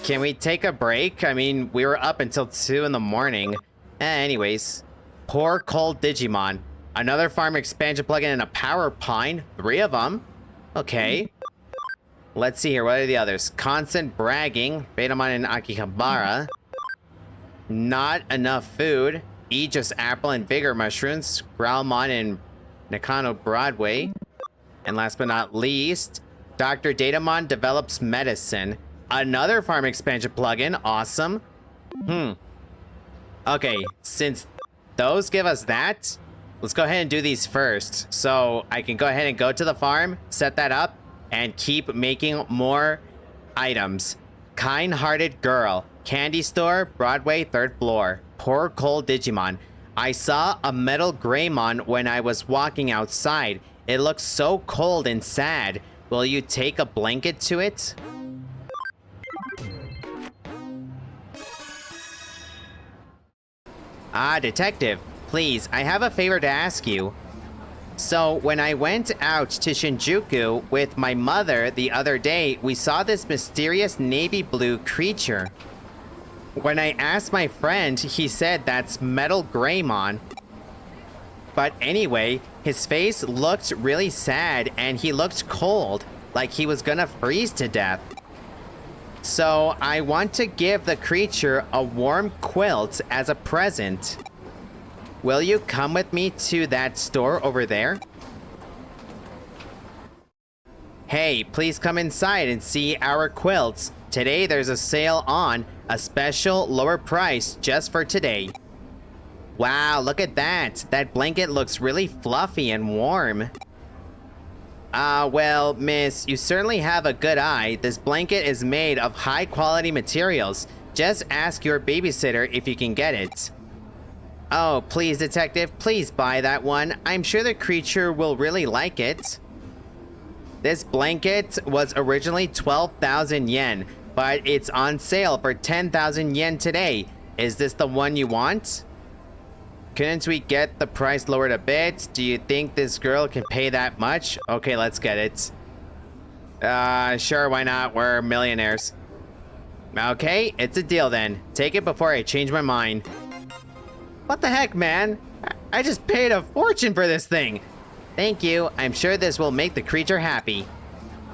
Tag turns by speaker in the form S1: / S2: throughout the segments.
S1: can we take a break? I mean, we were up until 2 in the morning. Anyways. Poor cold Digimon. Another farm expansion plugin and a power pine. 3 of them. Okay. Let's see here. What are the others? Constant bragging. Betamon and Akihabara. Not enough food. Aegis apple and vigor mushrooms. Growlmon and Nakano Broadway. And last but not least, Dr. Datamon develops medicine. Another farm expansion plugin. Awesome. Okay, since those give us that, let's go ahead and do these first. So I can go ahead and go to the farm, set that up, and keep making more items. Kind-hearted girl. Candy store, Broadway, 3rd floor. Poor cold Digimon. I saw a metal Greymon when I was walking outside. It looks so cold and sad. Will you take a blanket to it? Ah, detective. Please, I have a favor to ask you. So, when I went out to Shinjuku with my mother the other day, we saw this mysterious navy blue creature. When I asked my friend, he said that's Metal Greymon. But anyway, his face looked really sad and he looked cold, like he was gonna freeze to death. So I want to give the creature a warm quilt as a present. Will you come with me to that store over there? Hey, please come inside and see our quilts. Today there's a sale on, a special lower price just for today. Wow, look at that. That blanket looks really fluffy and warm. Well, miss, you certainly have a good eye. This blanket is made of high quality materials. Just ask your babysitter if you can get it. Oh, please, detective, please buy that one. I'm sure the creature will really like it. This blanket was originally 12,000 yen, but it's on sale for 10,000 yen today. Is this the one you want? Couldn't we get the price lowered a bit? Do you think this girl can pay that much? Okay, let's get it. Sure, why not? We're millionaires. Okay, it's a deal then. Take it before I change my mind. What the heck, man? I just paid a fortune for this thing. Thank you. I'm sure this will make the creature happy.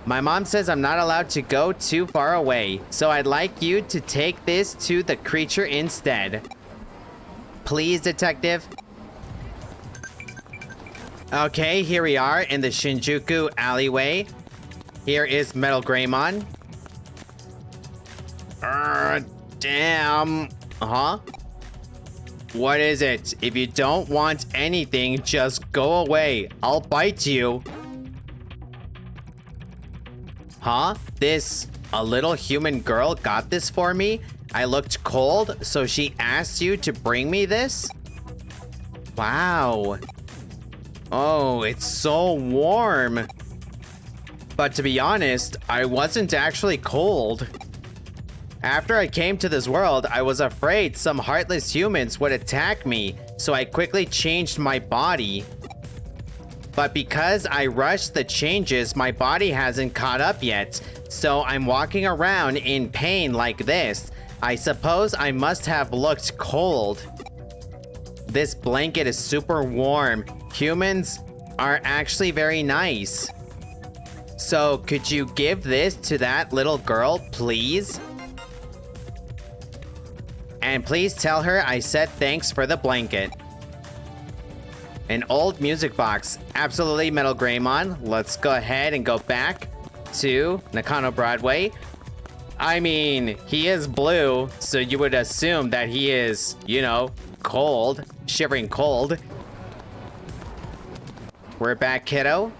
S1: My mom says I'm not allowed to go too far away, so I'd like you to take this to the creature instead. Please, detective. Okay, here we are in the Shinjuku alleyway. Here is Metal Greymon. Damn. What is it? If you don't want anything, just go away. I'll bite you. A little human girl got this for me? I looked cold, so she asked you to bring me this? Wow. Oh, it's so warm. But to be honest, I wasn't actually cold. After I came to this world, I was afraid some heartless humans would attack me, so I quickly changed my body. But because I rushed the changes, my body hasn't caught up yet, so I'm walking around in pain like this. I suppose I must have looked cold. This blanket is super warm. Humans are actually very nice. So could you give this to that little girl, please? And please tell her I said thanks for the blanket. An old music box. Absolutely, Metal Greymon. Let's go ahead and go back to Nakano Broadway. I mean, he is blue, so you would assume that he is, you know, cold. Shivering cold. We're back, kiddo.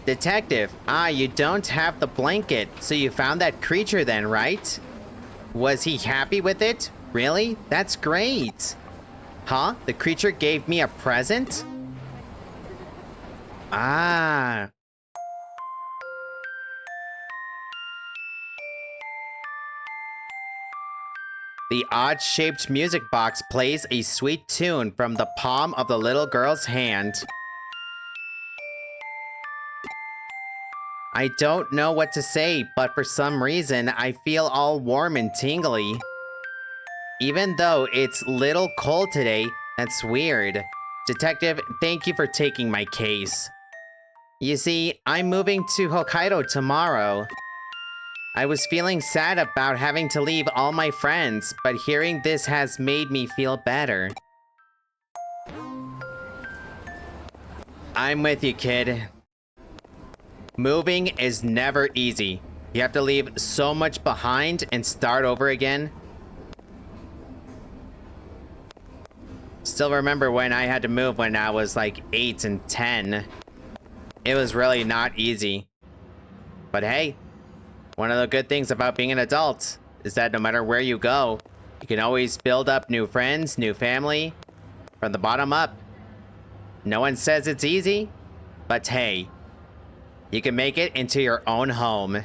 S1: Detective, you don't have the blanket, so you found that creature then, right? Was he happy with it? Really? That's great. The creature gave me a present? The odd-shaped music box plays a sweet tune from the palm of the little girl's hand. I don't know what to say, but for some reason, I feel all warm and tingly. Even though it's little cold today, that's weird. Detective, thank you for taking my case. You see, I'm moving to Hokkaido tomorrow. I was feeling sad about having to leave all my friends, but hearing this has made me feel better. I'm with you, kid. Moving is never easy. You have to leave so much behind and start over again. Still remember when I had to move when I was like 8 and 10. It was really not easy. But hey, one of the good things about being an adult is that no matter where you go, you can always build up new friends, new family, from the bottom up. No one says it's easy, but hey, you can make it into your own home.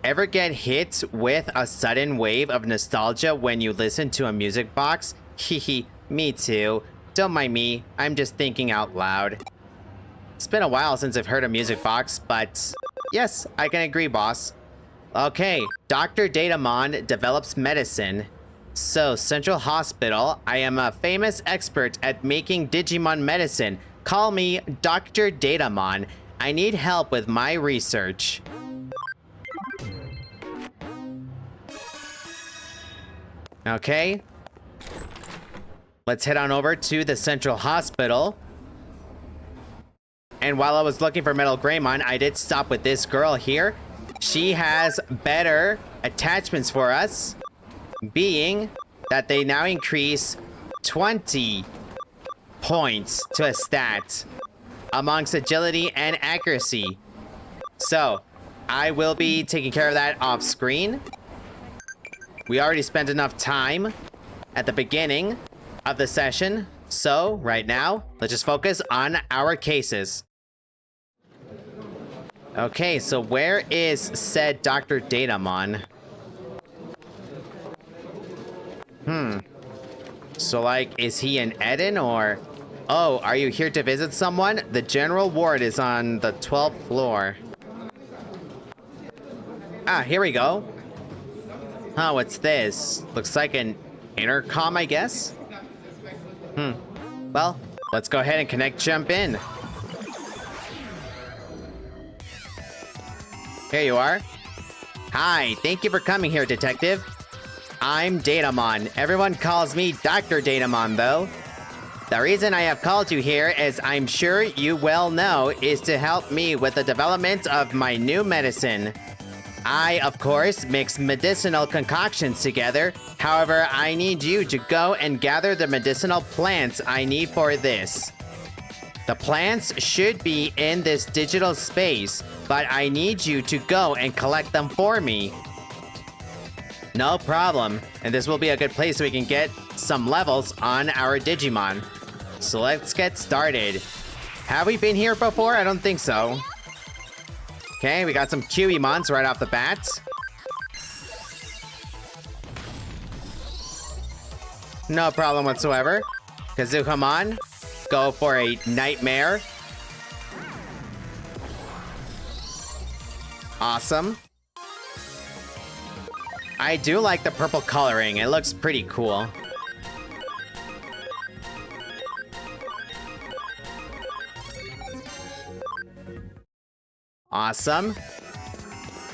S1: Ever get hit with a sudden wave of nostalgia when you listen to a music box? Hehe, me too. Don't mind me, I'm just thinking out loud. It's been a while since I've heard a music box, but yes, I can agree, boss. Okay, Dr. Datamon develops medicine. So, Central Hospital, I am a famous expert at making Digimon medicine. Call me Dr. Datamon. I need help with my research. Okay. Let's head on over to the Central Hospital. And while I was looking for Metal Greymon, I did stop with this girl here. She has better attachments for us, being that they now increase 20 points to a stat amongst agility and accuracy. So, I will be taking care of that off screen. We already spent enough time at the beginning of the session, so right now, let's just focus on our cases. Okay, so where is said Dr. Datamon? So like, is he in Eden or... Oh, are you here to visit someone? The general ward is on the 12th floor. Ah, here we go. Huh, what's this? Looks like an intercom, I guess? Well, let's go ahead and jump in. Here you are. Hi, thank you for coming here, detective. I'm Datamon. Everyone calls me Dr. Datamon, though. The reason I have called you here, as I'm sure you well know, is to help me with the development of my new medicine. I, of course, mix medicinal concoctions together. However, I need you to go and gather the medicinal plants I need for this. The plants should be in this digital space, but I need you to go and collect them for me. No problem. And this will be a good place so we can get some levels on our Digimon. So let's get started. Have we been here before? I don't think so. Okay, we got some QEmons right off the bat. No problem whatsoever. Kazuhamon, go for a nightmare. Awesome. I do like the purple coloring. It looks pretty cool. Awesome.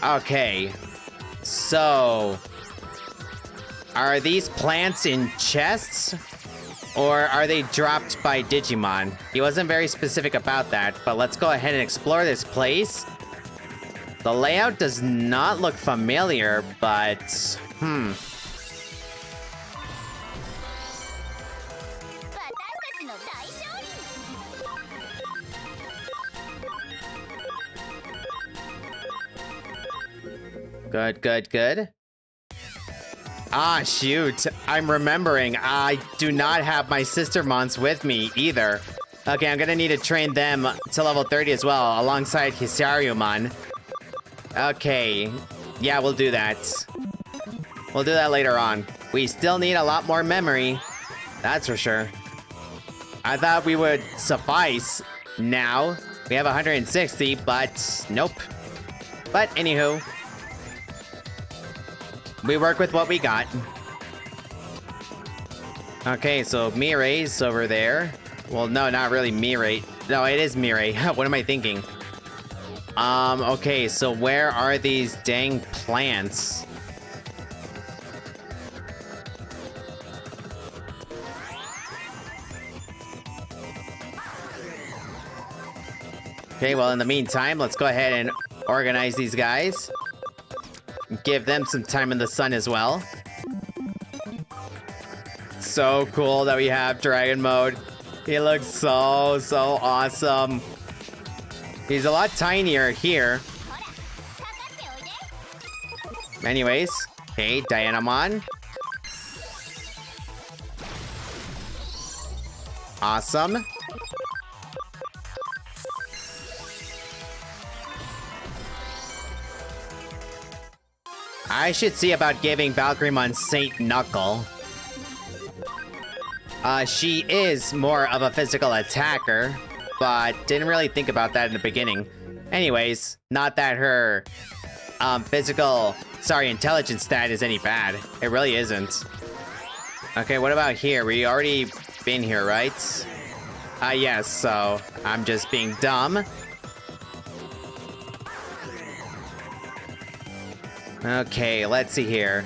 S1: Okay. So, are these plants in chests? Or are they dropped by Digimon? He wasn't very specific about that, but let's go ahead and explore this place. The layout does not look familiar, but... Good, good, good. Ah, shoot. I'm remembering. I do not have my Sistermons with me either. Okay, I'm gonna need to train them to level 30 as well, alongside Hisaryumon. Okay. Yeah, we'll do that. We'll do that later on. We still need a lot more memory. That's for sure. I thought we would suffice now. We have 160, but nope. But anywho, we work with what we got. Okay, so Mirai's over there. Well, no, not really Mirai. No, it is Mirai. What am I thinking? Okay, so where are these dang plants? Okay, well, in the meantime, let's go ahead and organize these guys. Give them some time in the sun as well. So cool that we have Dragon Mode. He looks so awesome. He's a lot tinier here. Anyways, hey, Dianamon. Awesome. I should see about giving Valkyriemon's Saint Knuckle. She is more of a physical attacker, but didn't really think about that in the beginning. Anyways, not that her intelligence stat is any bad. It really isn't. Okay, what about here? We already been here, right? Yes, so I'm just being dumb. Okay, let's see here.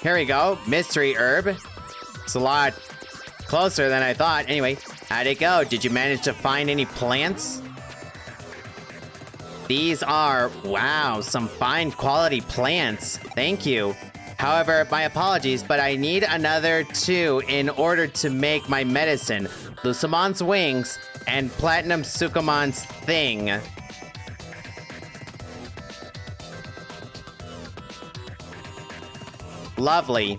S1: Here we go, mystery herb. It's a lot closer than I thought. Anyway, how'd it go? Did you manage to find any plants? These are, wow, some fine quality plants. Thank you. However, my apologies, but I need another 2 in order to make my medicine. Lucimon's wings and Platinum Sukumon's thing. Lovely.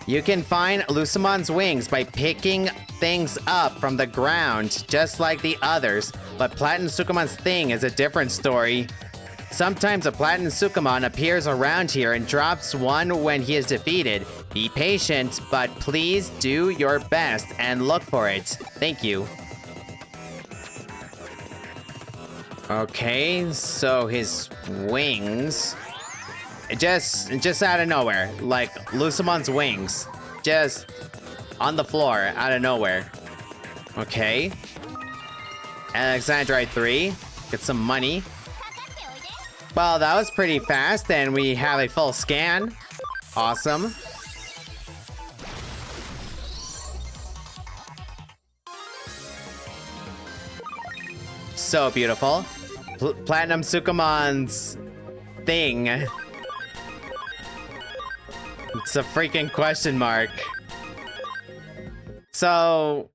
S1: You can find Lucimon's wings by picking things up from the ground, just like the others, but Platinum Sukumon's thing is a different story. Sometimes a Platinum Sukumon appears around here and drops one when he is defeated. Be patient, but please do your best and look for it. Thank you. Okay, so his wings... Just out of nowhere, like Lucimon's wings, just on the floor, out of nowhere. Okay. Alexandrite 3, get some money. Well, that was pretty fast, and we have a full scan. Awesome. So beautiful. Platinum Sukumon's thing. It's a freaking question mark. So,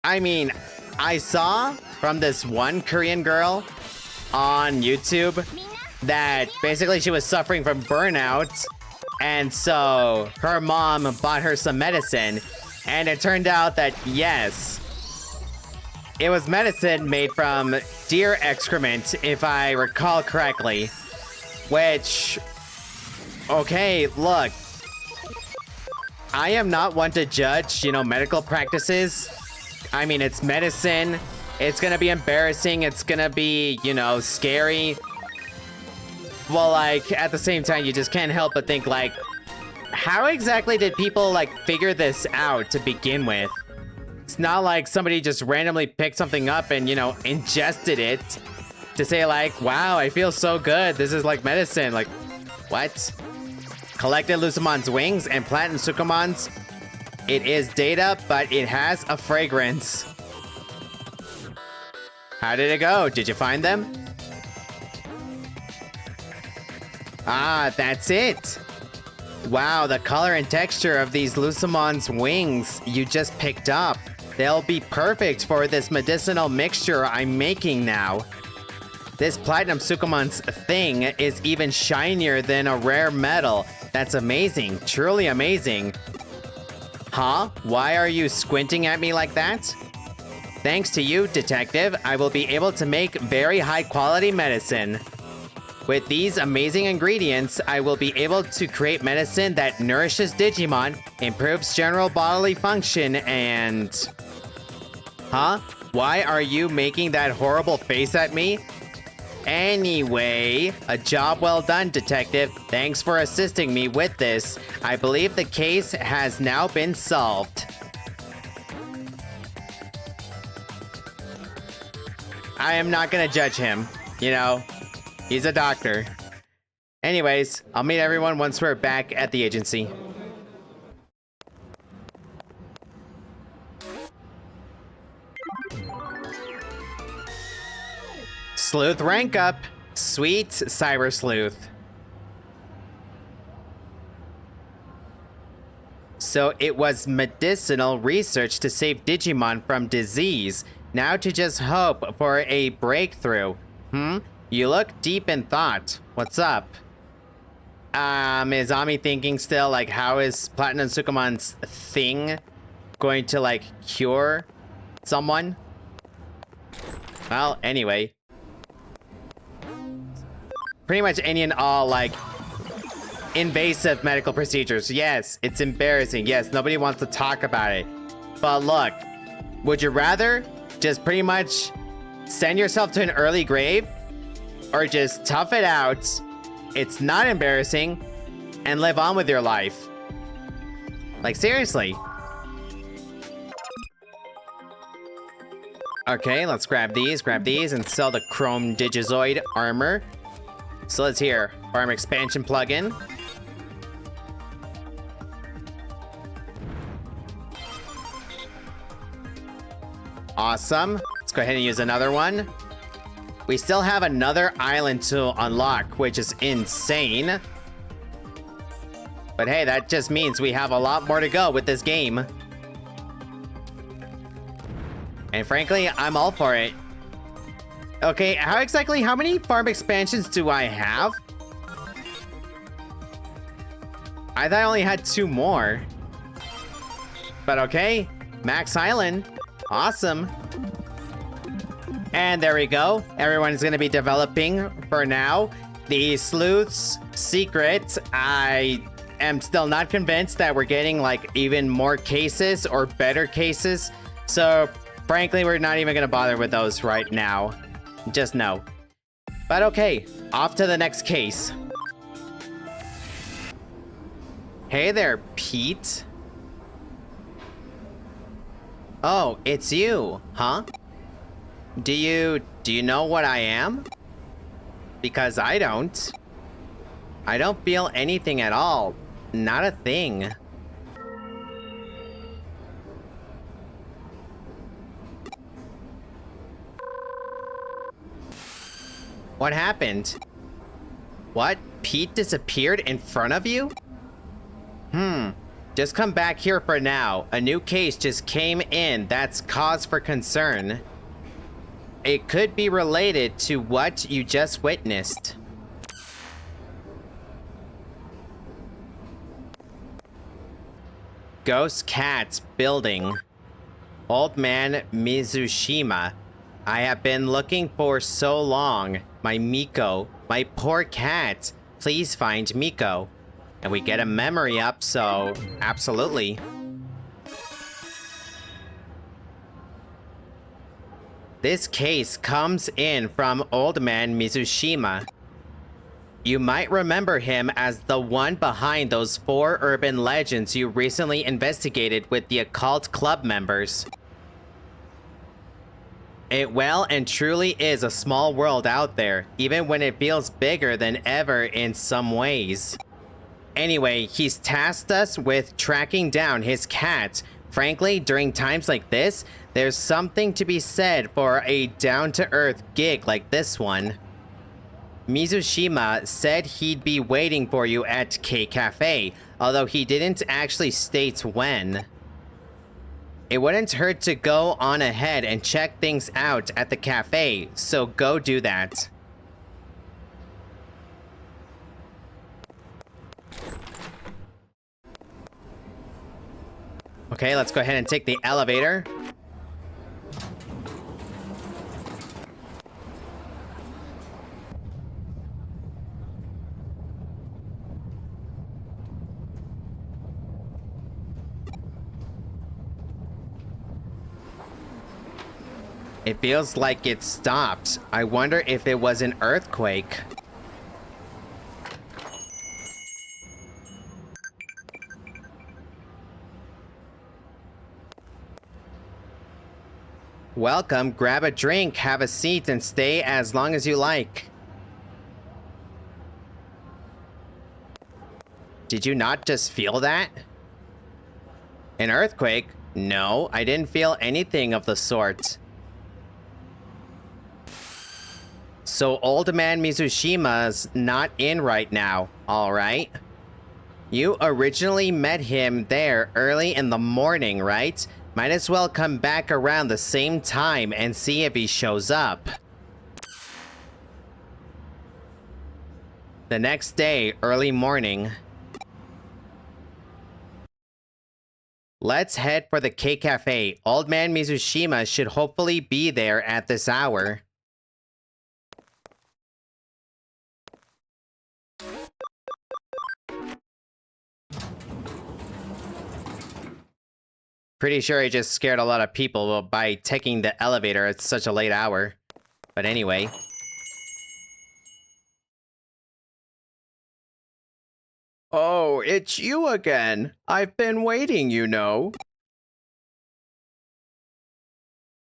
S1: I mean, I saw from this one Korean girl on YouTube that basically she was suffering from burnout, and so her mom bought her some medicine, and it turned out that yes, it was medicine made from deer excrement, if I recall correctly. Which, okay, look, I am not one to judge, you know, medical practices. I mean, it's medicine. It's gonna be embarrassing. It's gonna be, you know, scary. Well, like, at the same time, you just can't help but think, like, how exactly did people, like, figure this out to begin with? It's not like somebody just randomly picked something up and, you know, ingested it to say, like, wow, I feel so good. This is like medicine. Like, what? Collected Lucimon's wings and Platinum Sukumon's. It is data, but it has a fragrance. How did it go? Did you find them? Ah, that's it. Wow, the color and texture of these Lucimon's wings you just picked up. They'll be perfect for this medicinal mixture I'm making now. This Platinum Sukumon's thing is even shinier than a rare metal. That's amazing, truly amazing. Huh? Why are you squinting at me like that? Thanks to you, Detective, I will be able to make very high quality medicine. With these amazing ingredients, I will be able to create medicine that nourishes Digimon, improves general bodily function, and... Huh? Why are you making that horrible face at me? Anyway, a job well done, Detective. Thanks for assisting me with this. I believe the case has now been solved. I am not gonna judge him, you know. He's a doctor. Anyways, I'll meet everyone once we're back at the agency. Sleuth rank up. Sweet Cyber Sleuth. So it was medicinal research to save Digimon from disease. Now to just hope for a breakthrough. You look deep in thought. What's up? Is Ami thinking still, like, how is Platinum Sukumon's thing going to, like, cure someone? Well, anyway. Pretty much any and all, like, invasive medical procedures. Yes, it's embarrassing. Yes, nobody wants to talk about it. But look, would you rather just pretty much send yourself to an early grave? Or just tough it out, it's not embarrassing, and live on with your life? Like, seriously. Okay, let's grab these, and sell the Chrome Digizoid armor. So let's hear. Farm expansion plugin. Awesome. Let's go ahead and use another one. We still have another island to unlock, which is insane. But hey, that just means we have a lot more to go with this game. And frankly, I'm all for it. Okay, how many farm expansions do I have? I thought I only had 2 more. But okay, Max Island. Awesome. And there we go. Everyone's gonna be developing for now. The Sleuth's secret. I am still not convinced that we're getting, like, even more cases or better cases. So, frankly, we're not even gonna bother with those right now. Just no. But okay, off to the next case. Hey there, Pete. Oh, it's you, huh? Do you know what I am? Because I don't. I don't feel anything at all. Not a thing. What happened? What? Pete disappeared in front of you? Just come back here for now. A new case just came in that's cause for concern. It could be related to what you just witnessed. Ghost Cat Building. Old Man Mizushima. I have been looking for so long. My Miko. My poor cat. Please find Miko. And we get a memory up, so absolutely. This case comes in from Old Man Mizushima. You might remember him as the one behind those 4 urban legends you recently investigated with the occult club members. It well and truly is a small world out there, even when it feels bigger than ever in some ways. Anyway, he's tasked us with tracking down his cat. Frankly, during times like this, there's something to be said for a down-to-earth gig like this one. Mizushima said he'd be waiting for you at K Cafe, although he didn't actually state when. It wouldn't hurt to go on ahead and check things out at the cafe, so go do that. Okay, let's go ahead and take the elevator. It feels like it stopped. I wonder if it was an earthquake. Welcome, grab a drink, have a seat, and stay as long as you like. Did you not just feel that? An earthquake? No, I didn't feel anything of the sort. So old man Mizushima's not in right now, alright? You originally met him there early in the morning, right? Might as well come back around the same time and see if he shows up. The next day, early morning. Let's head for the K Cafe. Old man Mizushima should hopefully be there at this hour. Pretty sure I just scared a lot of people by taking the elevator at such a late hour. But anyway. Oh, it's you again. I've been waiting, you know.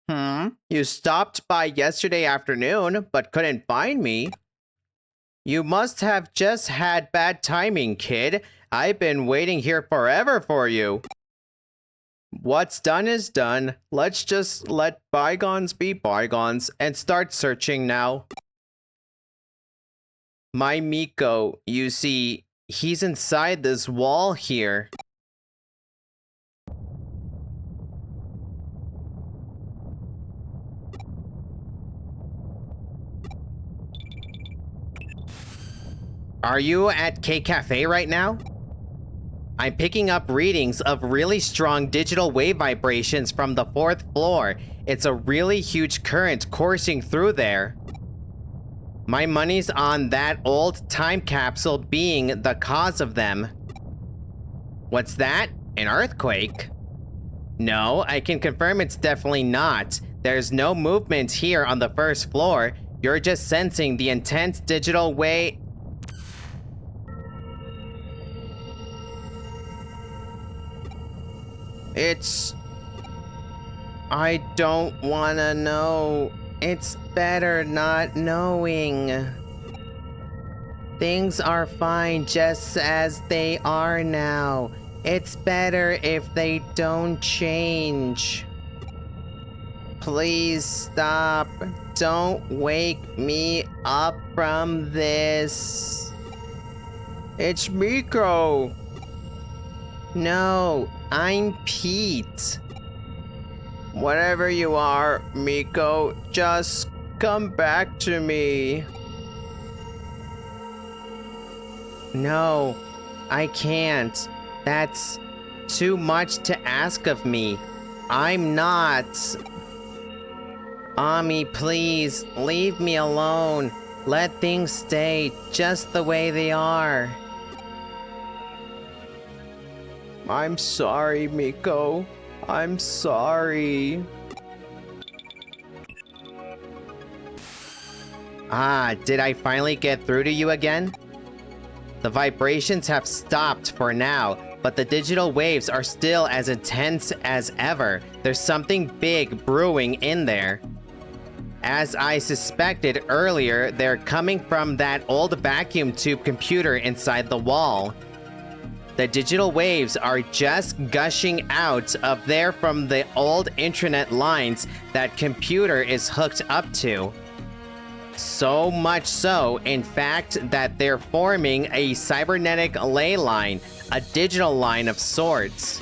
S1: You stopped by yesterday afternoon, but couldn't find me. You must have just had bad timing, kid. I've been waiting here forever for you. What's done is done. Let's just let bygones be bygones and start searching now. My Miko, you see, he's inside this wall here. Are you at K Cafe right now? I'm picking up readings of really strong digital wave vibrations from the 4th floor. It's a really huge current coursing through there. My money's on that old time capsule being the cause of them. What's that? An earthquake? No, I can confirm it's definitely not. There's no movement here on the 1st floor. You're just sensing the intense digital wave. I don't wanna know. It's better not knowing. Things are fine just as they are now. It's better if they don't change. Please stop. Don't wake me up from this. It's Miko. No, I'm Pete. Whatever you are, Miko, just come back to me. No, I can't. That's too much to ask of me. I'm not. Ami, please, leave me alone. Let things stay just the way they are. I'm sorry, Miko. I'm sorry. Ah, did I finally get through to you again? The vibrations have stopped for now, but the digital waves are still as intense as ever. There's something big brewing in there. As I suspected earlier, they're coming from that old vacuum tube computer inside the wall. The digital waves are just gushing out of there from the old intranet lines that computer is hooked up to. So much so, in fact, that they're forming a cybernetic ley line, a digital line of sorts.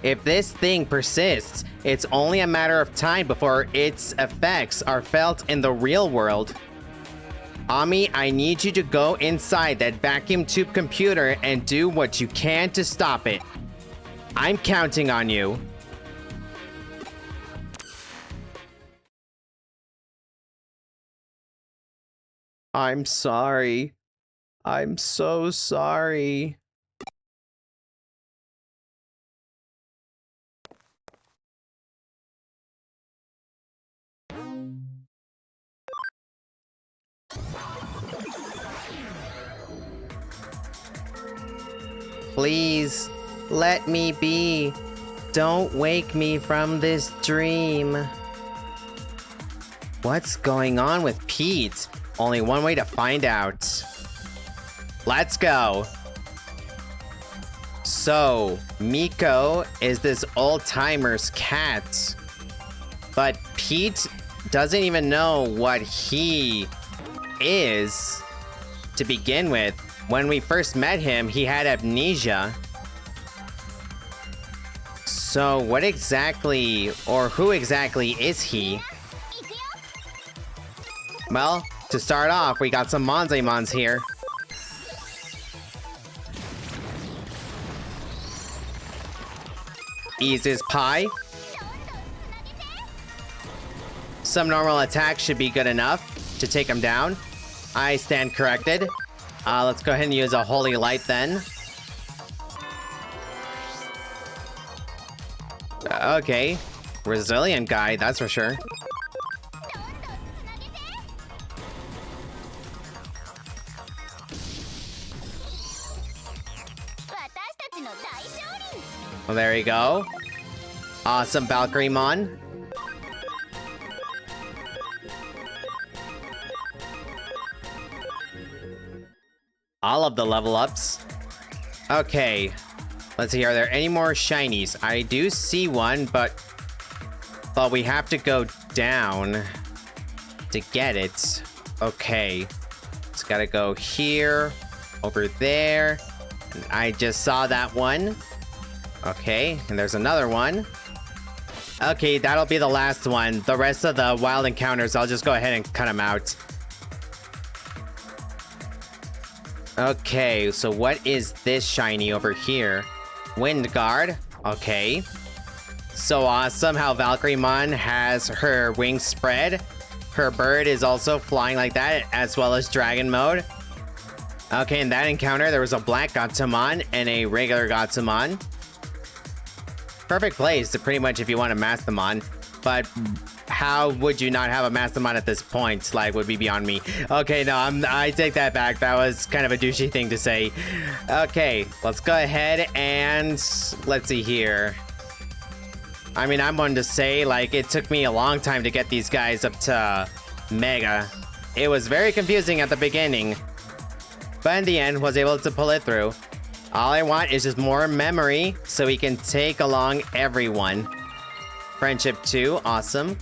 S1: If this thing persists, it's only a matter of time before its effects are felt in the real world. Ami, I need you to go inside that vacuum tube computer and do what you can to stop it. I'm counting on you. I'm sorry. I'm so sorry. Please, let me be. Don't wake me from this dream. What's going on with Pete? Only one way to find out. Let's go. So, Miko is this old-timer's cat. But Pete doesn't even know what he is to begin with. When we first met him, he had amnesia. So what exactly, or who exactly is he? Well, to start off, we got some Monzaemons here. Ease his pie. Some normal attacks should be good enough to take him down. I stand corrected. Let's go ahead and use a Holy Light then. Okay. Resilient guy, that's for sure. Well, there you go. Awesome Valkyremon. All of the level ups. Okay. Let's see, are there any more shinies? I do see one, but we have to go down to get it. Okay. It's gotta go here, over there. And I just saw that one. Okay, and there's another one. Okay, that'll be the last one. The rest of the wild encounters, I'll just go ahead and cut them out. Okay, so what is this shiny over here? Wind Guard. Okay. So awesome how Valkyremon has her wings spread. Her bird is also flying like that, as well as dragon mode. Okay, in that encounter, there was a black Gatsumon and a regular Gatsumon. Perfect place to pretty much if you want to master them on. But how would you not have a Mastermind at this point? Like, would be beyond me. Okay, no, I take that back. That was kind of a douchey thing to say. Okay, let's go ahead and let's see here. I mean, I'm one to say, like, it took me a long time to get these guys up to Mega. It was very confusing at the beginning, but in the end, was able to pull it through. All I want is just more memory so we can take along everyone. Friendship 2, awesome.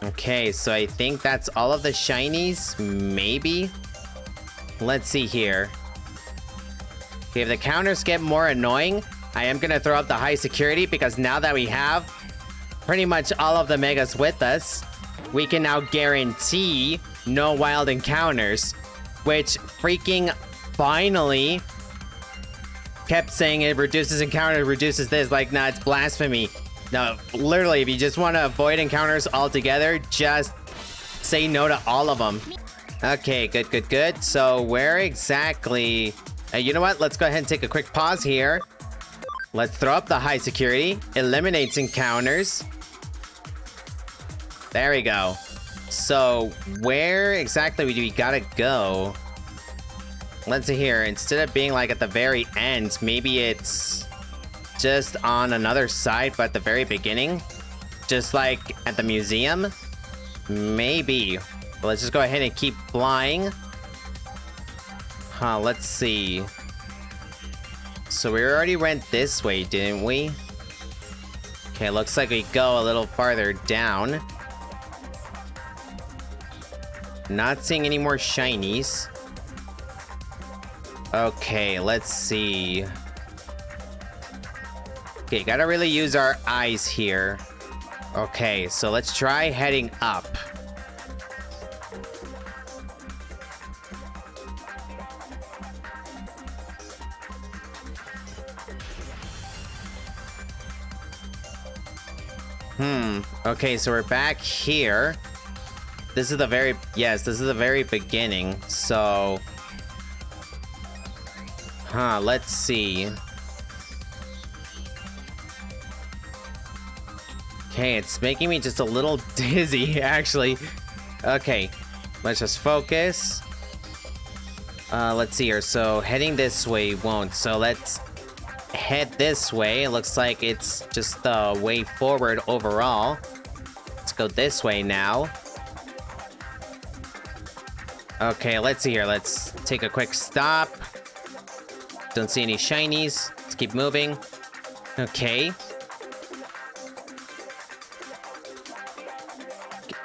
S1: Okay, so I think that's all of the shinies, maybe? Let's see here. Okay, if the counters get more annoying, I am gonna throw up the high security because now that we have pretty much all of the megas with us, we can now guarantee no wild encounters, which freaking finally kept saying it reduces encounters, reduces this. Like, nah, it's blasphemy. No, literally, if you just want to avoid encounters altogether, just say no to all of them. Okay, good. So where exactly... you know what? Let's go ahead and take a quick pause here. Let's throw up the high security. Eliminates encounters. There we go. So where exactly do we gotta go? Let's see here. Instead of being like at the very end, maybe it's just on another side, but at the very beginning, just like at the museum. Maybe. But let's just go ahead and keep flying. Let's see. So we already went this way, didn't we? Okay, looks like we go a little farther down. Not seeing any more shinies. Okay, let's see. Okay, gotta really use our eyes here. Okay, so let's try heading up. Okay, so we're back here. This is the very... Yes, this is the very beginning, so... let's see. Okay, it's making me just a little dizzy, actually. Okay, let's just focus. Let's see here. So, heading this way won't. So, let's head this way. It looks like it's just the way forward overall. Let's go this way now. Okay, let's see here. Let's take a quick stop. Don't see any shinies. Let's keep moving. Okay.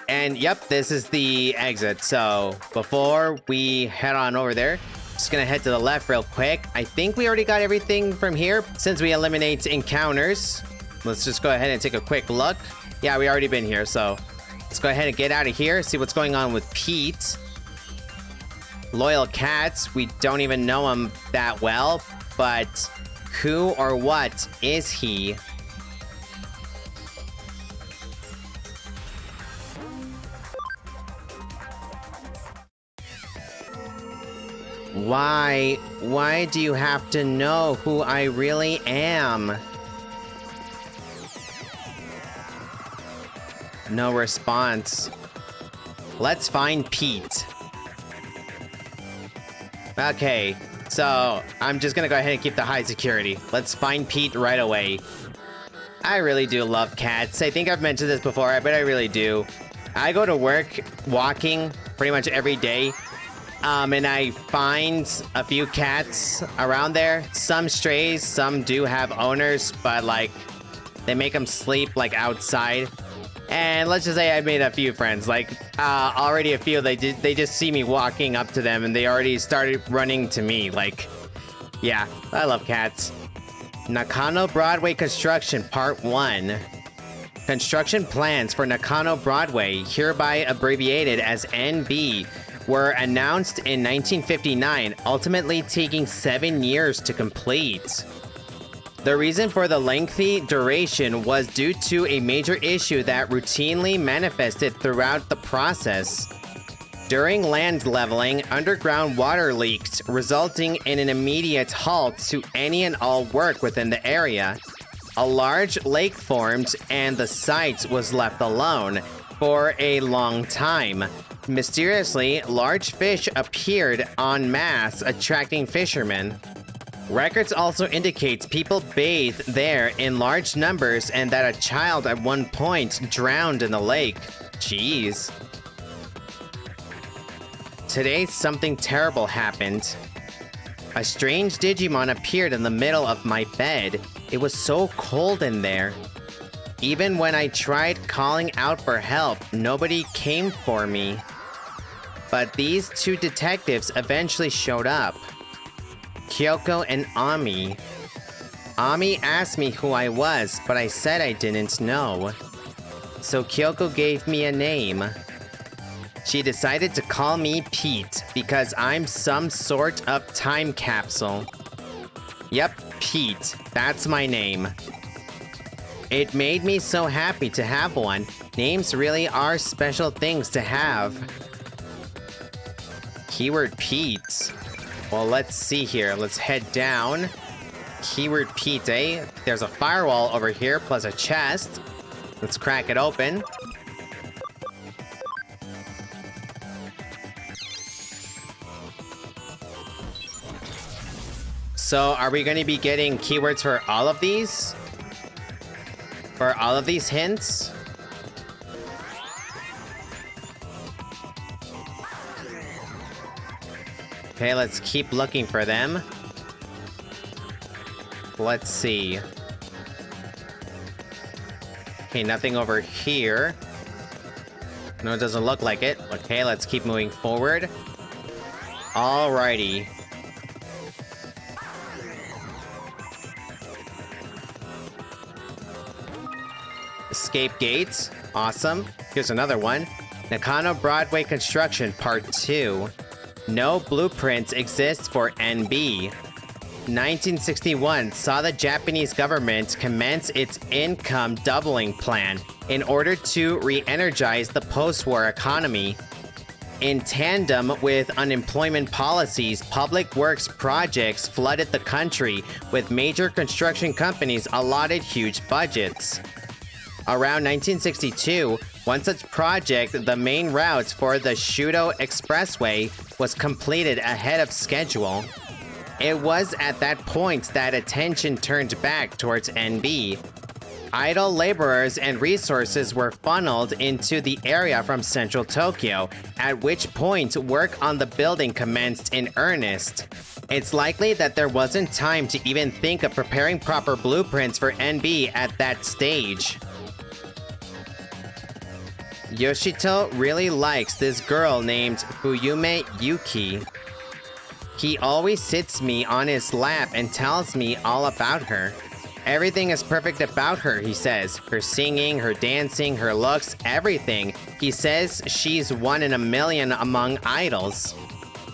S1: And yep, this is the exit. So before we head on over there, just gonna head to the left real quick. I think we already got everything from here since we eliminate encounters. Let's just go ahead and take a quick look. Yeah, we already been here, so let's go ahead and get out of here, see what's going on with Pete. Loyal cats, we don't even know him that well, but who or what is he? Why do you have to know who I really am? No response. Let's find Pete. Okay, so I'm just gonna go ahead and keep the high security. Let's find Pete right away. I really do love cats. I think I've mentioned this before, but I really do. I go to work walking pretty much every day. And I find a few cats around there. Some strays, some do have owners, but like they make them sleep like outside. And let's just say I made a few friends. Like already a few, they just see me walking up to them and they already started running to me. Like, yeah, I love cats. Nakano Broadway Construction Part 1. Construction plans for Nakano Broadway, hereby abbreviated as NB, were announced in 1959, ultimately taking 7 years to complete. The reason for the lengthy duration was due to a major issue that routinely manifested throughout the process. During land leveling, underground water leaked, resulting in an immediate halt to any and all work within the area. A large lake formed, and the site was left alone for a long time. Mysteriously, large fish appeared en masse, attracting fishermen. Records also indicate people bathed there in large numbers and that a child at one point drowned in the lake. Jeez. Today, something terrible happened. A strange Digimon appeared in the middle of my bed. It was so cold in there. Even when I tried calling out for help, nobody came for me. But these two detectives eventually showed up. Kyoko and Ami. Ami asked me who I was, but I said I didn't know. So Kyoko gave me a name. She decided to call me Pete because I'm some sort of time capsule. Yep, Pete. That's my name. It made me so happy to have one. Names really are special things to have. Keyword Pete. Well, let's see here. Let's head down. Keyword Pete, eh? There's a firewall over here, plus a chest. Let's crack it open. So, are we going to be getting keywords for all of these? For all of these hints? Okay, let's keep looking for them. Let's see. Okay, nothing over here. No, it doesn't look like it. Okay, let's keep moving forward. Alrighty. Escape gates. Awesome. Here's another one. Nakano Broadway Construction Part 2. No blueprints exist for NB. 1961 saw the Japanese government commence its income doubling plan in order to re-energize the post-war economy. In tandem with unemployment policies, public works projects flooded the country, with major construction companies allotted huge budgets. Around 1962, one such project, the main route for the Shudo Expressway, was completed ahead of schedule. It was at that point that attention turned back towards NB. Idle laborers and resources were funneled into the area from central Tokyo, at which point work on the building commenced in earnest. It's likely that there wasn't time to even think of preparing proper blueprints for NB at that stage. Yoshito really likes this girl named Fuyume Yuki. He always sits me on his lap and tells me all about her. Everything is perfect about her, he says. Her singing, her dancing, her looks, everything. He says she's one in a million among idols.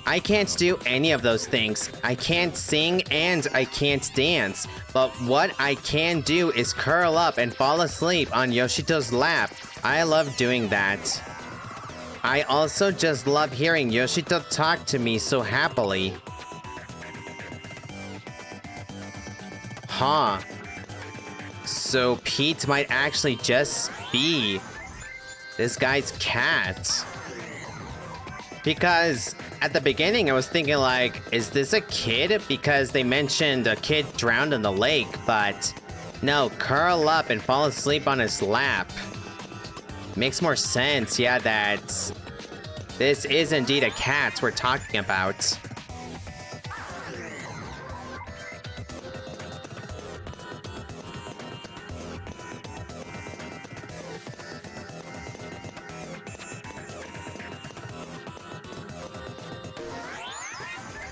S1: I can't do any of those things. I can't sing and I can't dance. But what I can do is curl up and fall asleep on Yoshito's lap. I love doing that. I also just love hearing Yoshito talk to me so happily. Huh. So Pete might actually just be this guy's cat. Because at the beginning I was thinking like, is this a kid? Because they mentioned a kid drowned in the lake, but no, curl up and fall asleep on his lap. Makes more sense, yeah, that this is indeed a cat we're talking about.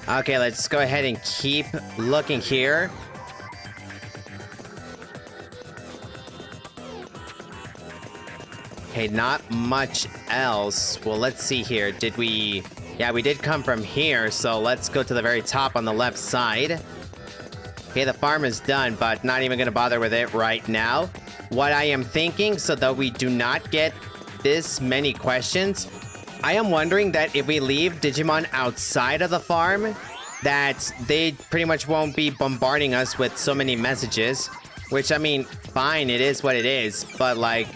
S1: Okay, let's go ahead and keep looking here. Okay, not much else. Well, let's see here. Did we... Yeah, we did come from here, so let's go to the very top on the left side. Okay, the farm is done, but not even gonna bother with it right now. What I am thinking, so that we do not get this many questions, I am wondering that if we leave Digimon outside of the farm, that they pretty much won't be bombarding us with so many messages. Which, I mean, fine, it is what it is, but like...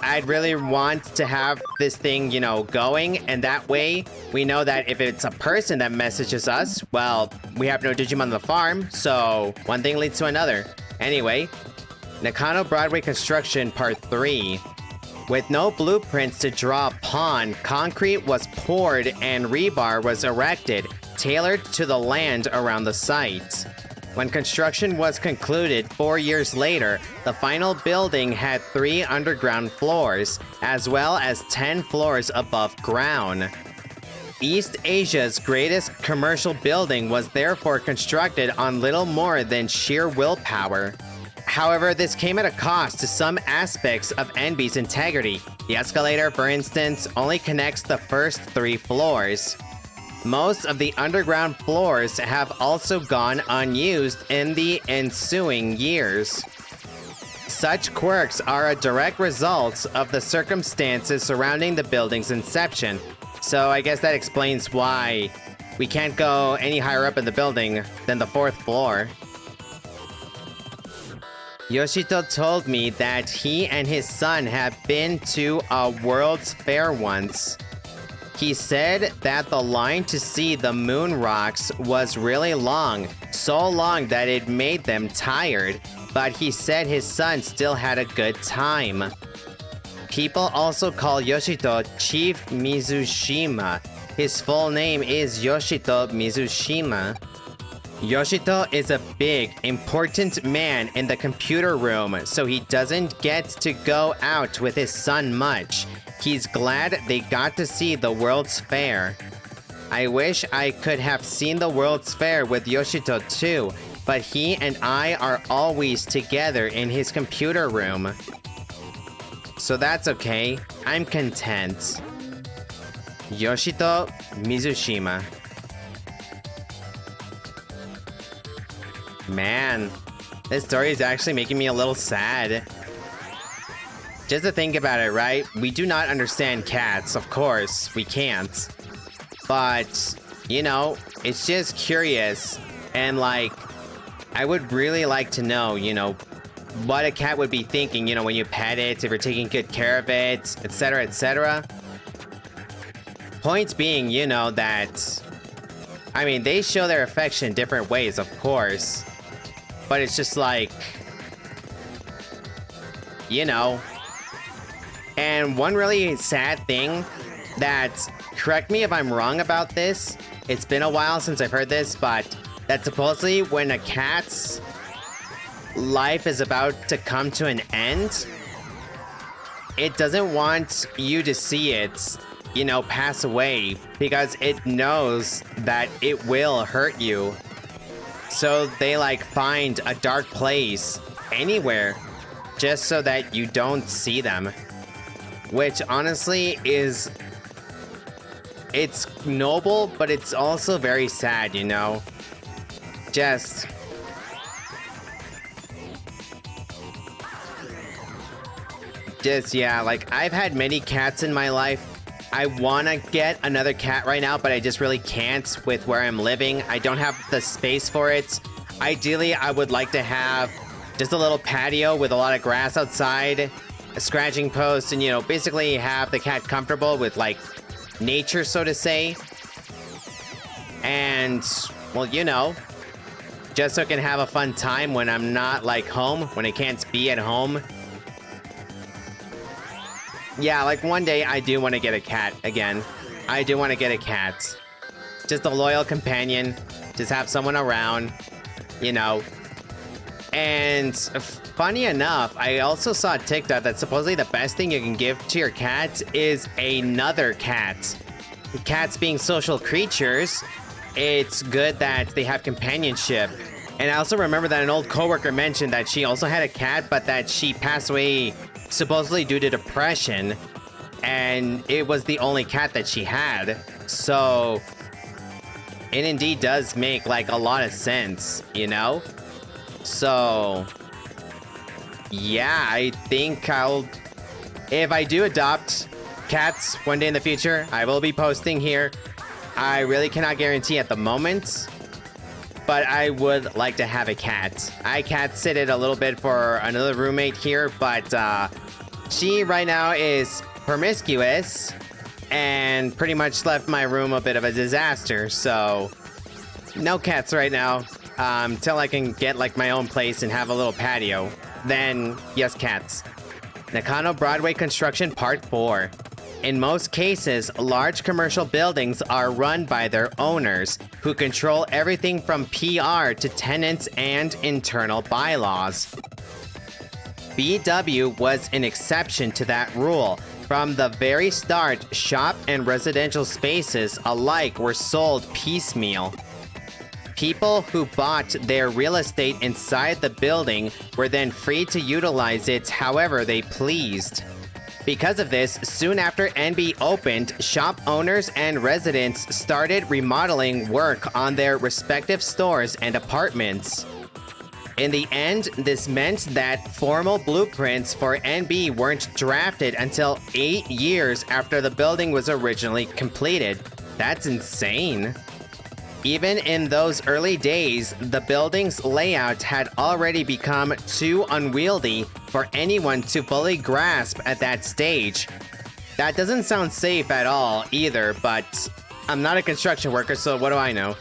S1: I'd really want to have this thing, you know, going, and that way we know that if it's a person that messages us, well, we have no Digimon on the farm, so one thing leads to another. Anyway, Nakano Broadway Construction Part 3. With no blueprints to draw upon, concrete was poured and rebar was erected, tailored to the land around the site. When construction was concluded 4 years later, the final building had 3 underground floors, as well as 10 floors above ground. East Asia's greatest commercial building was therefore constructed on little more than sheer willpower. However, this came at a cost to some aspects of NB's integrity. The escalator, for instance, only connects the first 3 floors. Most of the underground floors have also gone unused in the ensuing years. Such quirks are a direct result of the circumstances surrounding the building's inception. So I guess that explains why we can't go any higher up in the building than the 4th floor. Yoshito told me that he and his son have been to a World's Fair once. He said that the line to see the moon rocks was really long, so long that it made them tired, but he said his son still had a good time. People also call Yoshito Chief Mizushima. His full name is Yoshito Mizushima. Yoshito is a big, important man in the computer room, so he doesn't get to go out with his son much. He's glad they got to see the World's Fair. I wish I could have seen the World's Fair with Yoshito too, but he and I are always together in his computer room. So that's okay. I'm content. Yoshito Mizushima. Man, this story is actually making me a little sad. Just to think about it, right? We do not understand cats, of course. We can't. But, you know, it's just curious. And, like, I would really like to know, you know, what a cat would be thinking, you know, when you pet it, if you're taking good care of it, etc., etc. Point being, you know, that... I mean, they show their affection different ways, of course. But it's just like... You know... And one really sad thing that, correct me if I'm wrong about this, it's been a while since I've heard this, but that supposedly when a cat's life is about to come to an end, it doesn't want you to see it, you know, pass away because it knows that it will hurt you. So they like find a dark place anywhere just so that you don't see them. Which honestly is, it's noble, but it's also very sad, you know? Just yeah, like I've had many cats in my life. I want to get another cat right now, but I just really can't with where I'm living. I don't have the space for it. Ideally, I would like to have just a little patio with a lot of grass outside, a scratching post, and, you know, basically have the cat comfortable with, like, nature, so to say. And, well, you know, just so I can have a fun time when I'm not, like, home, when I can't be at home. Yeah, like, one day I do want to get a cat again. I do want to get a cat. Just a loyal companion. Just have someone around, you know. And funny enough, I also saw a TikTok that supposedly the best thing you can give to your cat is another cat. Cats being social creatures, it's good that they have companionship. And I also remember that an old coworker mentioned that she also had a cat, but that she passed away supposedly due to depression. And it was the only cat that she had. So it indeed does make like a lot of sense, you know? So, yeah, I think if I do adopt cats one day in the future, I will be posting here. I really cannot guarantee at the moment, but I would like to have a cat. I cat-sitted a little bit for another roommate here, but she right now is promiscuous and pretty much left my room a bit of a disaster, so no cats right now. Till I can get like my own place and have a little patio. Then, yes, cats. Nakano Broadway construction part 4. In most cases, large commercial buildings are run by their owners, who control everything from PR to tenants and internal bylaws. BW was an exception to that rule. From the very start, shop and residential spaces alike were sold piecemeal. People who bought their real estate inside the building were then free to utilize it however they pleased. Because of this, soon after NB opened, shop owners and residents started remodeling work on their respective stores and apartments. In the end, this meant that formal blueprints for NB weren't drafted until 8 years after the building was originally completed. That's insane. Even in those early days, the building's layout had already become too unwieldy for anyone to fully grasp at that stage. That doesn't sound safe at all either, but I'm not a construction worker, so what do I know?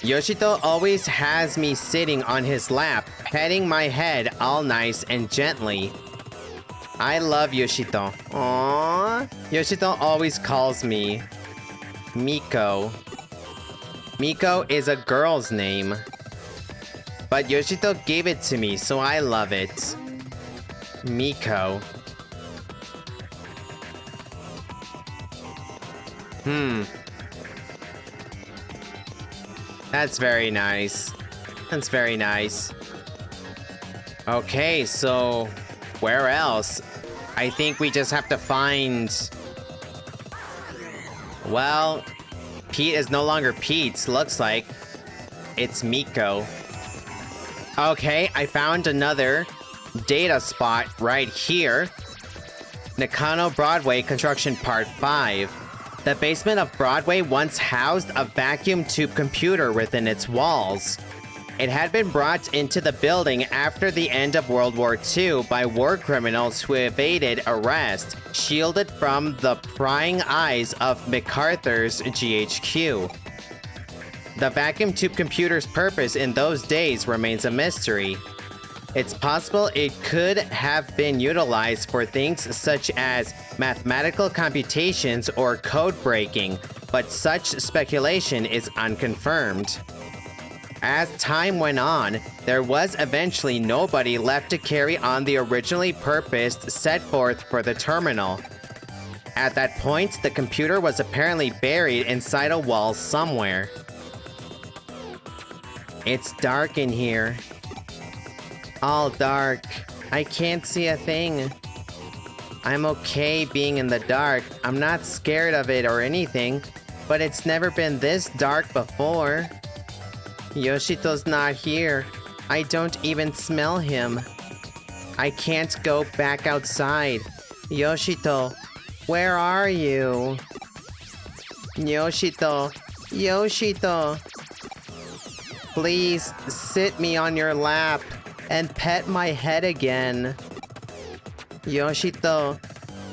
S1: Yoshito always has me sitting on his lap, petting my head all nice and gently. I love Yoshito. Aww. Yoshito always calls me Miko. Miko is a girl's name, but Yoshito gave it to me, so I love it. Miko. That's very nice. That's very nice. Okay, so where else? I think we just have to find... Well, Pete is no longer Pete, looks like. It's Miko. Okay, I found another data spot right here. Nakano Broadway Construction Part 5. The basement of Broadway once housed a vacuum tube computer within its walls. It had been brought into the building after the end of World War II by war criminals who evaded arrest, shielded from the prying eyes of MacArthur's GHQ. The vacuum tube computer's purpose in those days remains a mystery. It's possible it could have been utilized for things such as mathematical computations or code breaking, but such speculation is unconfirmed. As time went on, there was eventually nobody left to carry on the originally purposed set forth for the terminal. At that point, the computer was apparently buried inside a wall somewhere. It's dark in here. All dark. I can't see a thing. I'm okay being in the dark. I'm not scared of it or anything, but it's never been this dark before. Yoshito's not here. I don't even smell him. I can't go back outside. Yoshito, where are you? Yoshito, Yoshito. Please sit me on your lap and pet my head again. Yoshito,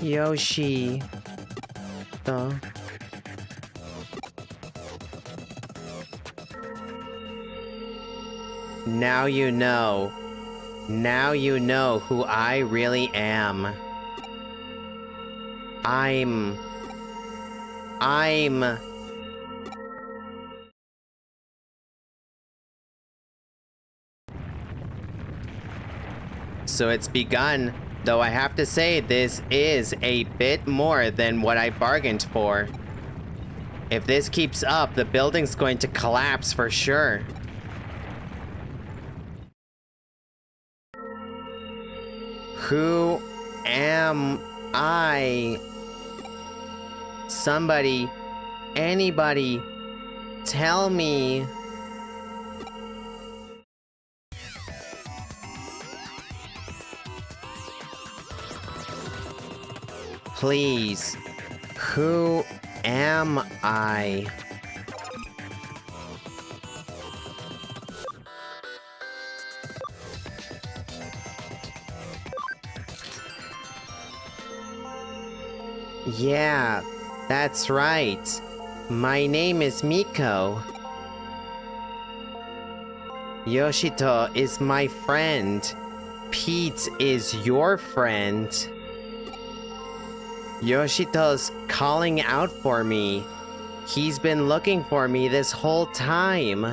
S1: Yoshi. Now you know. Now you know who I really am. I'm... So it's begun, though I have to say this is a bit more than what I bargained for. If this keeps up, the building's going to collapse for sure. Who am I? Somebody, anybody, tell me. Please, who am I? Yeah, that's right. My name is Miko. Yoshito is my friend. Pete is your friend. Yoshito's calling out for me. He's been looking for me this whole time.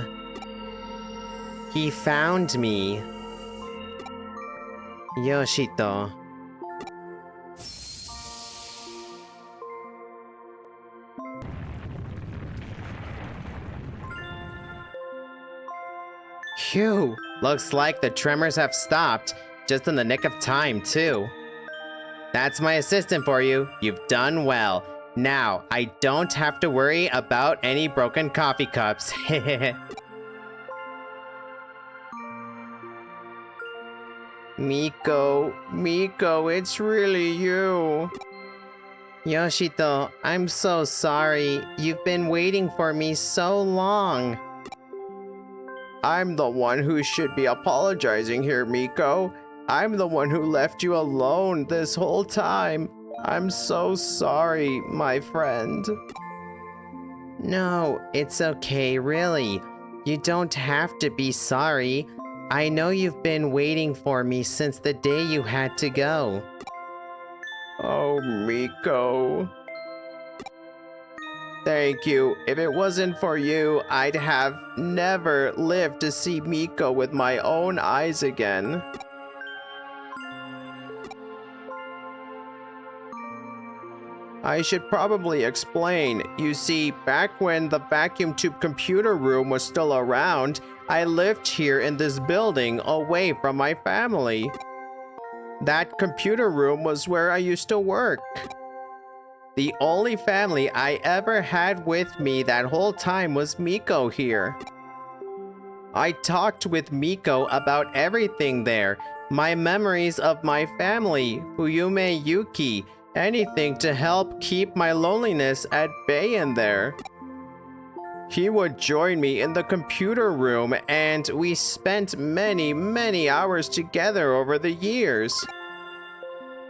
S1: He found me. Yoshito. Phew, looks like the tremors have stopped, just in the nick of time, too. That's my assistant for you. You've done well. Now, I don't have to worry about any broken coffee cups. Miko, it's really you. Yoshito, I'm so sorry. You've been waiting for me so long. I'm the one who should be apologizing here, Miko. I'm the one who left you alone this whole time. I'm so sorry, my friend. No, it's okay, really. You don't have to be sorry. I know you've been waiting for me since the day you had to go. Oh, Miko. Thank you. If it wasn't for you, I'd have never lived to see Miko with my own eyes again.
S2: I should probably explain. You see, back when the vacuum tube computer room was still around, I lived here in this building away from my family. That computer room was where I used to work. The only family I ever had with me that whole time was Miko here. I talked with Miko about everything there, my memories of my family, Fuyume Yuki, anything to help keep my loneliness at bay in there. He would join me in the computer room and we spent many hours together over the years.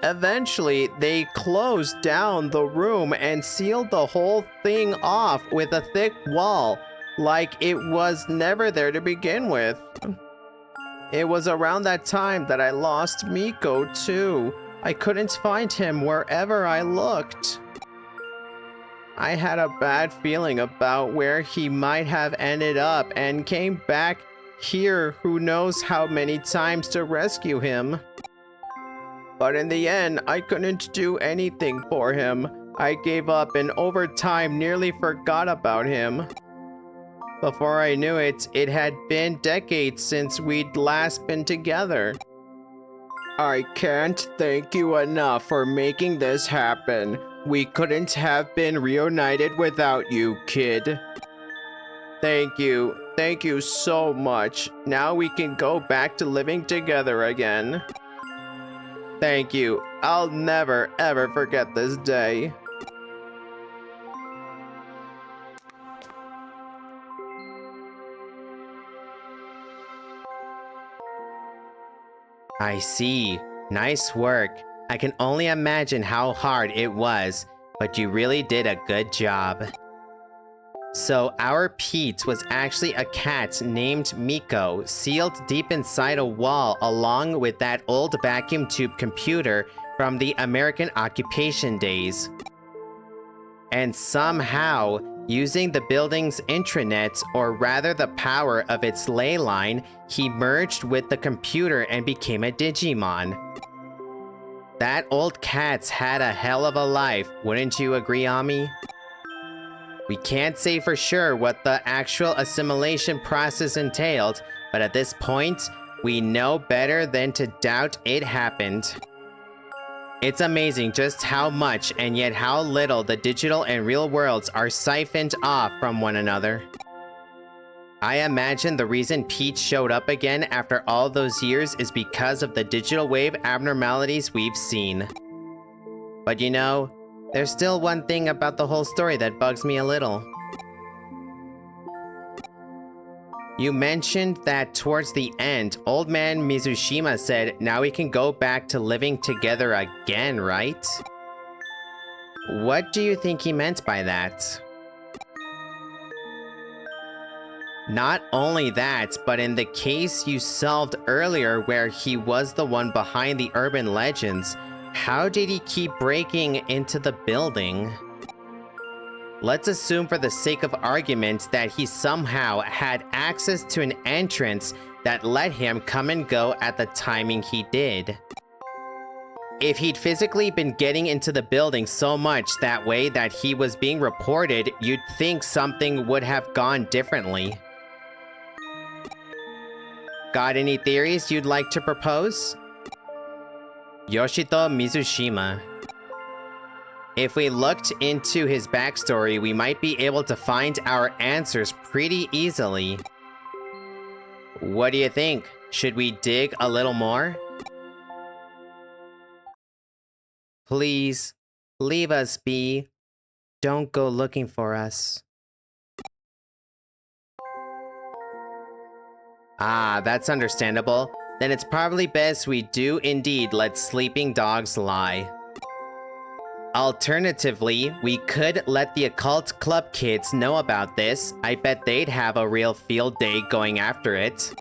S2: Eventually, they closed down the room and sealed the whole thing off with a thick wall, like it was never there to begin with. It was around that time that I lost Miko too. I couldn't find him wherever I looked. I had a bad feeling about where he might have ended up and came back here who knows how many times to rescue him. But in the end, I couldn't do anything for him. I gave up and over time nearly forgot about him. Before I knew it, it had been decades since we'd last been together. I can't thank you enough for making this happen. We couldn't have been reunited without you, kid. Thank you. Thank you so much. Now we can go back to living together again. Thank you. I'll never ever forget this day.
S1: I see. Nice work. I can only imagine how hard it was, but you really did a good job. So our Pete was actually a cat named Miko, sealed deep inside a wall along with that old vacuum tube computer from the American occupation days. And somehow, using the building's intranet, or rather the power of its ley line, he merged with the computer and became a Digimon. That old cat's had a hell of a life, wouldn't you agree, Ami? We can't say for sure what the actual assimilation process entailed, but at this point, we know better than to doubt it happened. It's amazing just how much and yet how little the digital and real worlds are siphoned off from one another. I imagine the reason Peach showed up again after all those years is because of the digital wave abnormalities we've seen. But you know, there's still one thing about the whole story that bugs me a little. You mentioned that towards the end, Old Man Mizushima said, now we can go back to living together again, right? What do you think he meant by that? Not only that, but in the case you solved earlier where he was the one behind the urban legends, how did he keep breaking into the building? Let's assume for the sake of argument that he somehow had access to an entrance that let him come and go at the timing he did. If he'd physically been getting into the building so much that way that he was being reported, you'd think something would have gone differently. Got any theories you'd like to propose? Yoshito Mizushima. If we looked into his backstory, we might be able to find our answers pretty easily. What do you think? Should we dig a little more? Please, leave us be. Don't go looking for us. Ah, that's understandable. Then it's probably best we do indeed let sleeping dogs lie. Alternatively, we could let the Occult Club kids know about this. I bet they'd have a real field day going after it.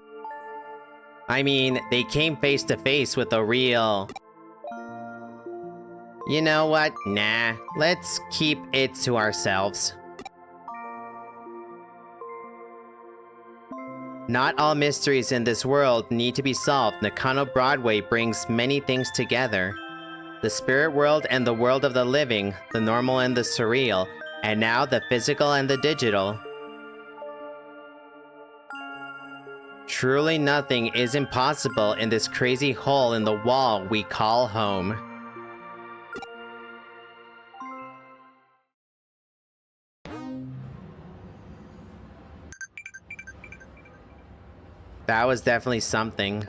S1: I mean, they came face to face with a real... You know what? Nah, let's keep it to ourselves. Not all mysteries in this world need to be solved. Nakano Broadway brings many things together. the spirit world and the world of the living, the normal and the surreal, and now the physical and the digital. Truly nothing is impossible in this crazy hole in the wall we call home. That was definitely something.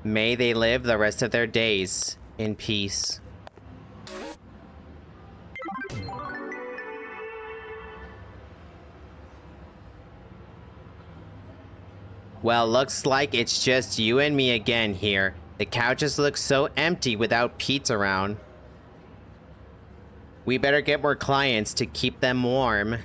S1: May they live the rest of their days in peace. Well, looks like it's just you and me again here. The couches look so empty without Pete around. We better get more clients to keep them warm.